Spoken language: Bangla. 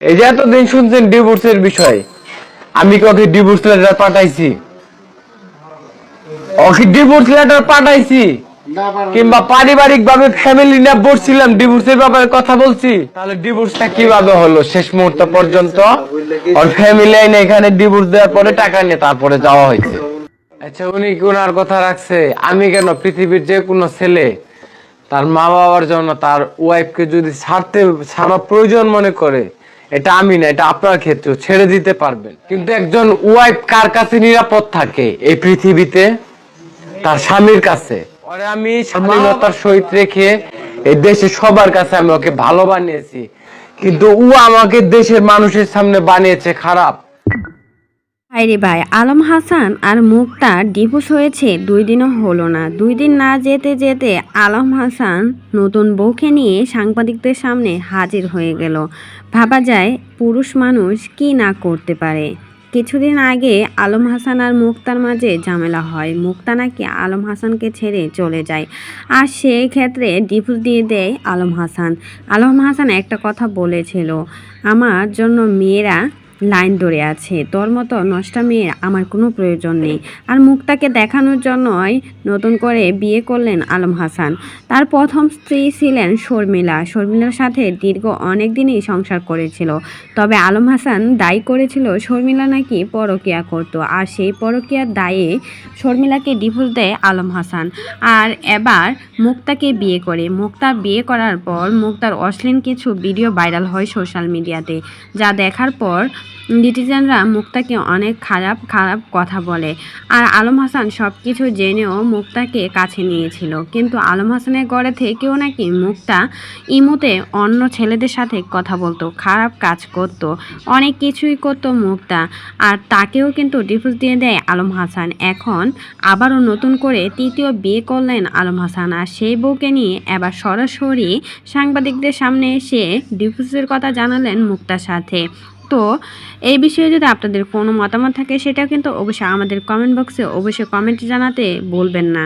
এই যে এতদিন শুনছেন ডিভোর্সের বিষয়, আমি কি ওকে ডিভোর্স লেটার পাঠাইছি? ওকে ডিভোর্স লেটার পাঠাইছি কিংবা পারিবারিক ভাবে ফ্যামিলি নিয়ে বসছিলাম ডিভোর্সের ব্যাপারে কথা বলছি? তাহলে ডিভোর্সটা কিভাবে হলো শেষ মুহূর্ত পর্যন্ত? ওর ফ্যামিলি আইনে এখানে ডিভোর্স দেওয়ার পরে টাকা নিয়ে তারপরে যাওয়া হয়েছে। আচ্ছা, উনি কি ওনার কথা রাখছে? আমি কেন, পৃথিবীর যে কোনো ছেলে তার মা বাবার জন্য তার ওয়াইফকে যদি ছাড়া প্রয়োজন মনে করে, এটা আমি না, এটা আপনার ক্ষেত্রেও ছেড়ে দিতে পারবেন। কিন্তু একজন ওয়াইফ কার কাছে নিরাপদ থাকে এই পৃথিবীতে? তার স্বামীর কাছে। পরে আমি স্বাধীনতার সহিত রেখে এই দেশে সবার কাছে আমি ওকে ভালো বানিয়েছি, কিন্তু ও আমাকে দেশের মানুষের সামনে বানিয়েছে খারাপ। হায়রে ভাই, আলম হাসান আর মুক্তার ডিভোর্স হয়েছে 2 দিনও হলো না। 2 দিন না যেতে যেতে আলম হাসান নতুন বউকে নিয়ে সাংবাদিকদের সামনে হাজির হয়ে গেল। ভাবা যায় পুরুষ মানুষ কি না করতে পারে। কিছুদিন আগে আলম হাসান আর মুক্তার মাঝে ঝামেলা হয়। মুক্তা নাকি আলম হাসানকে ছেড়ে চলে যায়, আর সেই ক্ষেত্রে ডিভোর্স দিয়ে দেয় আলম হাসান। আলম হাসান একটা কথা বলেছিল, আমার জন্য মেয়েরা লাইন ধরে আছে, তোর মতো নষ্টা মেয়ের আমার কোনো প্রয়োজন নেই। আর মুক্তাকে দেখানোর জন্যই নতুন করে বিয়ে করলেন আলম হাসান। তার প্রথম স্ত্রী ছিলেন শর্মিলা। শর্মিলার সাথে দীর্ঘ অনেক দিনই সংসার করেছিল। তবে আলম হাসান দায়ী করেছিল শর্মিলা নাকি পরকীয়া করত, আর সেই পরকীয়ার দায়ে শর্মিলাকে ডিভোর্স দেয় আলম হাসান। আর এবার মুক্তাকে বিয়ে করে। মুক্তা বিয়ে করার পর মুক্তার অশ্লীল কিছু ভিডিও ভাইরাল হয় সোশ্যাল মিডিয়াতে, যা দেখার পর নেটিজেনরা মুক্তাকে অনেক খারাপ খারাপ কথা বলে। আর আলম হাসান সব কিছু জেনেও মুক্তাকে কাছে নিয়েছিল, কিন্তু আলম হাসানের ঘরে থেকেও নাকি মুক্তা ইমোতে অন্য ছেলেদের সাথে কথা বলতো, খারাপ কাজ করত, অনেক কিছুই করত মুক্তা। আর তাকেও কিন্তু ডিভোর্স দিয়ে দেয় আলম হাসান। এখন আবারও নতুন করে তৃতীয় বিয়ে করলেন আলম হাসান, আর সেই বউকে নিয়ে এবার সরাসরি সাংবাদিকদের সামনে এসে ডিভোর্সের কথা জানালেন মুক্তার সাথে। তো এই বিষয়ে যদি আপনাদের কোনো মতামত থাকে, সেটাও কিন্তু অবশ্যই আমাদের কমেন্ট বক্সে অবশ্যই কমেন্টে জানাতে বলবেন না।